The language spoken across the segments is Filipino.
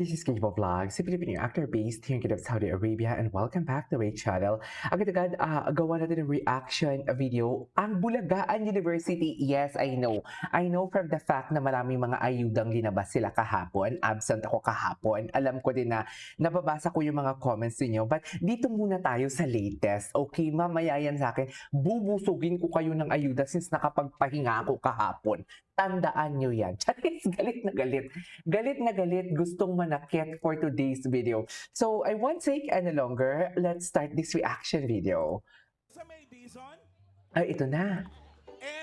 this is King Vlog, si Filipino actor based here in Saudi Arabia, and welcome back to my channel. Agad-agad, gawa natin ng reaction video. Ang Bulagaan University, yes, I know. I know from the fact na maraming mga ayudang linabas sila kahapon. Absent ako kahapon. Alam ko din na nababasa ko yung mga comments niyo. But dito muna tayo sa latest. Okay, mamaya yan sa akin. Bubusugin ko kayo ng ayuda since nakapagpahinga ako kahapon. Tandaan nyo yan. Charis, galit na galit. Galit na galit, gustong manakit for today's video. So, I won't take any longer. Let's start this reaction video. Ay, ito na.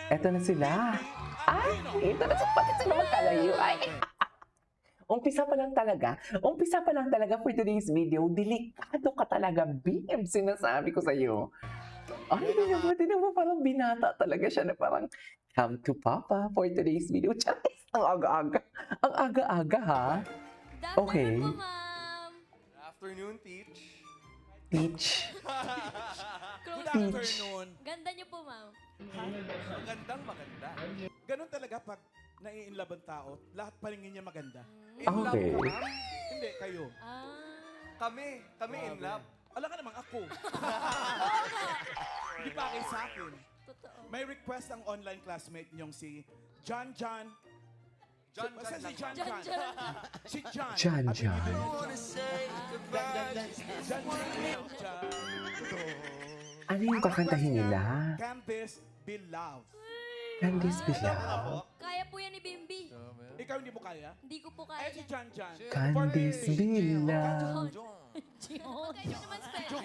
Ito na sila. Ay, ito na sa pati sila magkalayo. Ay, umpisa pa lang talaga. Umpisa pa lang talaga for today's video. Delikado ka talaga, BM, sinasabi ko sa'yo. Ay, tinan mo, parang binata talaga siya na parang, come to Papa for today's video. Charis, ang aga-aga. Ang aga-aga, ha? Okay. Good afternoon, Teach. Teach. Good Teach. afternoon. Ganda niyo po, ma'am. Magandang maganda. Ganun talaga pag nai-inlove ang tao, lahat palingin niya maganda. Mm. Okay. In love ka, ma'am? Hindi, kayo. Kami in love. Alam ka namang ako. Hindi pa kayo sa akin. Totoo. May request ang online classmate niyong si John. Basta si John. John. Si John. John. Ano yung kakantahin nila? Can this be love? Can this be love? Kaya po yan ni Bimbi. Ikaw hindi mo kaya? Hindi ko po Eh kaya. si John. Can this be love? John. Huwag kayo naman special.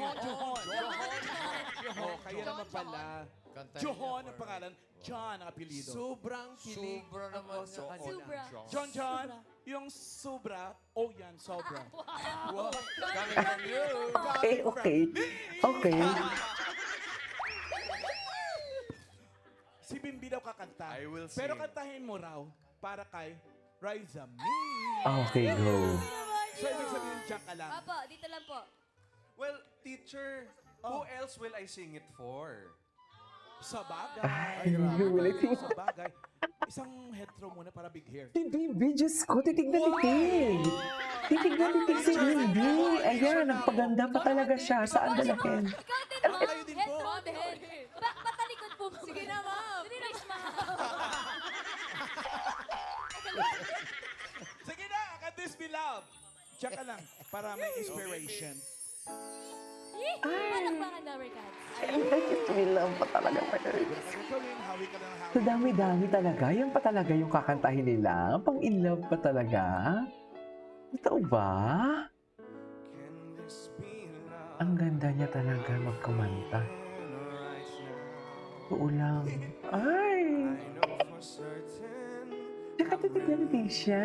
Oh, kaya naman pala. John ang pangalan, John ang apelido. Sobrang kilig. Sobra naman sa Sobra. John, yung sobra, oh yan, sobra. Wow. Coming from you. Okay. Si Bimbi daw kakanta. I will Pero sing. kantahin mo raw para kay Riza Me. Okay, go. So, ibig sabihin, Jack ka lang. Apo, dito lang po. Well, teacher, who else will I sing it for? Sa bagay. Ay, will I sing? Sa bagay. Isang head throw muna para big hair. Si Bibi, Diyos ko, titig. Titig si Bibi. Ayan, nagpaganda pa talaga siya. Saan dalahin? Ikaw din, ma'am. Kayo din Head po. to head. Patalikod po. Sige na, ma'am. Please, ma'am. Sige na, can this be love? Jack ka lang para may inspiration. Palakpakan na, Ricardo. Bilang pa talaga. Ikaw yung hawi ka lang hawi. So dami-dami talaga. Yan pa talaga yung kakantahin nila. Pang in love pa talaga. Totoo ba? Ang ganda niya talaga magkumanta. Totoo lang. Ay! Nakatitignan din siya.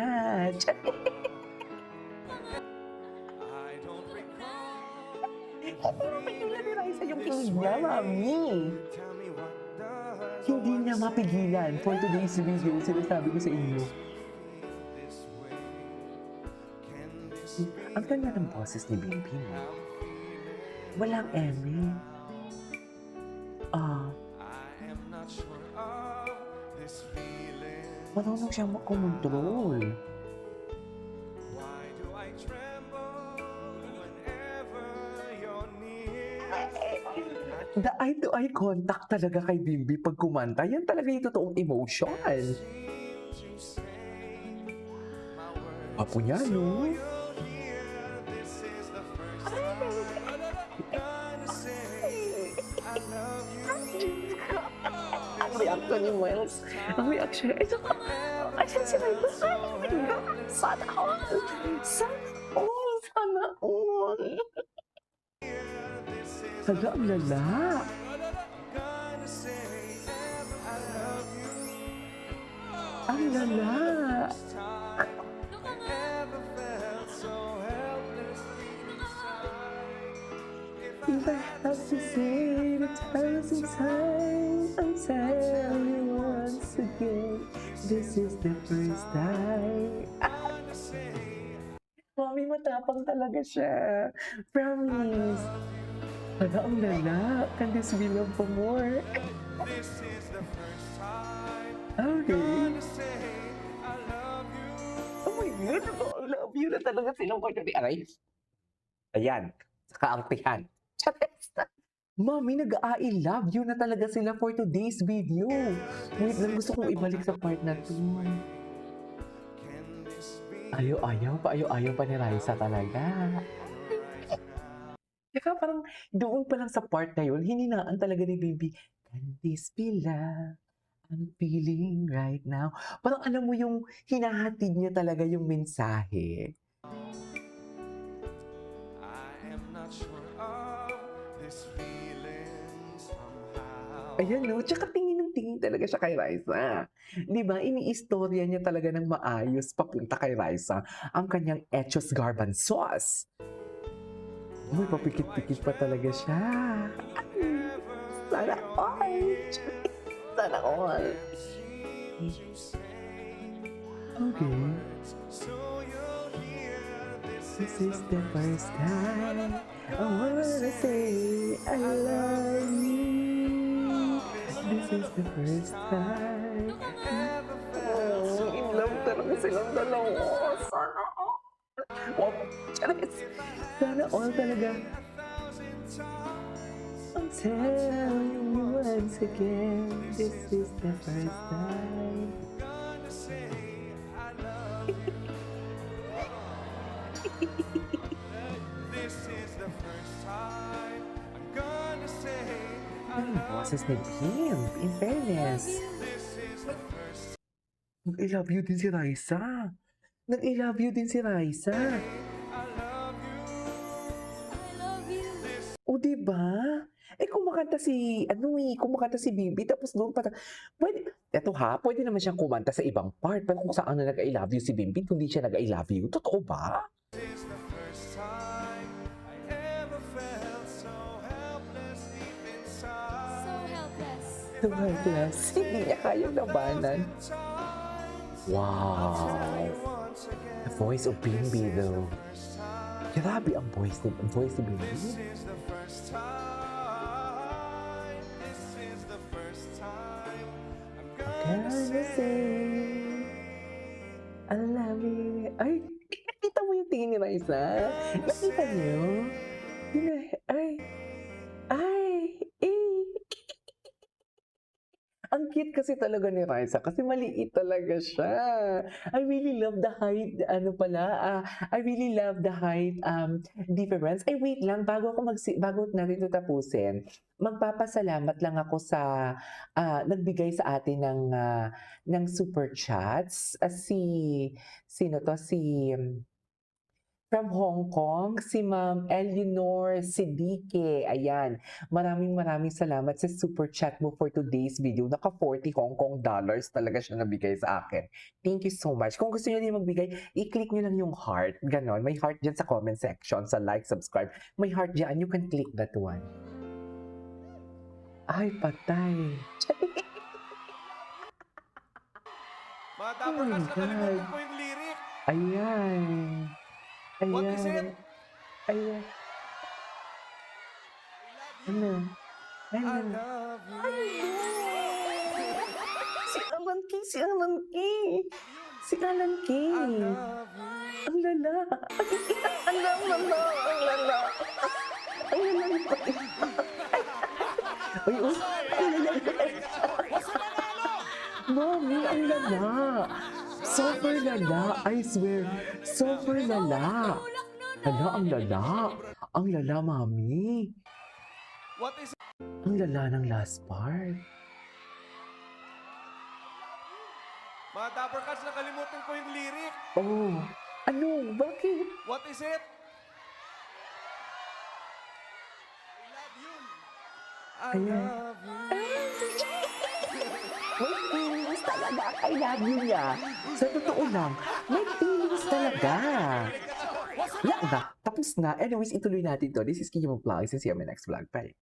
Mapigilan ni Raisa yung kilig niya, mami. Hindi niya mapigilan. For today's video, sinasabi ko sa inyo. Ang ganda ng boses ni Bibi, no? Walang eme. Marunong siyang makontrol. The eye-to-eye contact talaga kay Bimbi pag kumanta. Yan talaga yung totoong emotion. Apo niya, no? Ang reaction ni Miles. Ang reaction. Ito ka. Ayan si Miles. Sana all. Sana all. Hala, ang lala. Ang lala. If I have to say the thousand times, I'll tell you once again, this is the first time. Mami, matapang talaga siya. Promise. Hala, ang lala. Can this be love for more? Okay. Oh my God, I love you na talaga silang for today. Aray. Ayan. Sa kaartihan. Charis! Mami, nag-I love you na talaga sila for today's video. Wait lang, gusto kong ibalik sa part na to. Ayaw pa ni Raisa talaga. Kaya parang doon pa lang sa part na yun, hininaan talaga ni Baby, can this be love I'm feeling right now? Parang alam mo yung hinahatid niya talaga yung mensahe. I am not sure of this feeling somehow. Ayan no, tsaka tingin ng tingin talaga siya kay Raisa. Di ba, iniistorya niya talaga ng maayos papunta kay Raisa ang kanyang Echos Garbanzos. Uy, papikit-pikit pa talaga siya. Sana all. Sana all. Okay. This is the first time I wanna say I love you. This is the first time. Oh, in love talaga silang dalawa. Sana all. Oh, charis. Sana all talaga. I'm telling you once again, this is the first time. This is the first time I'm gonna say Ang boses ni Bim, in fairness. this is the first I love you din si Raisa. Nag-I love you din si Raisa. I love you. I love you. O, diba? Eh, kumakanta si, kumakanta si Bibi, tapos doon pa, pwede, eto ha, pwede naman siyang kumanta sa ibang part, pero kung saan na nag-I love you si Bibi, hindi siya nag-I love you. Totoo ba? This is the first time I ever felt so helpless deep inside. So helpless. So helpless. Hindi niya kayang labanan. Wow. Once again, The voice of Bimbi, though. first time. Grabe ang voice ni Bimbi. This is the first time. This is the first time I'm gonna Gonna say. say, I love you. Ay, nakita mo yung tingin ni Raisa? Nakita niyo? Ang cute kasi talaga ni Raisa kasi maliit talaga siya. I really love the height, I really love the height difference. Ay, wait lang, bago natin ito tapusin, magpapasalamat lang ako sa nagbigay sa atin ng super chats. Sino to? From Hong Kong, si Ma'am Eleanor Sidike. Ayan. Maraming salamat sa super chat mo for today's video. Naka 40 Hong Kong dollars talaga siya nabigay sa akin. Thank you so much. Kung gusto niyo din magbigay, i-click niyo lang yung heart. Ganon. May heart dyan sa comment section, sa like, subscribe. May heart dyan. You can click that one. Ay, patay. Mga dapper Oh my cats, nakalimutan God. ko yung lyric. Ayan. Ayan. What is it? Ayan. Ano? I Ano? love you. Si Alan Kay! Si Alan Kay! Si Alan Kay! I love you. Ang lala! Ang lala! Ang lala! Ang lala! Ay, oh! Ang lala! Mami, ang lala! Super lala! I swear! Super lala! Tulak nun. Hala, ang lala! Ang lala, mami! What is it? Ang lala ng last part. Mga dapper cats, nakalimutan ko yung lyric. Oh! Ano? Bakit? What is it? I Ayan. love you. May feelings talaga. I love you niya. Sa totoo lang, may feelings talaga. Wala na. Tapos na. Anyways, ituloy natin to. This is Kiki Vlog. See you in my next vlog. Bye.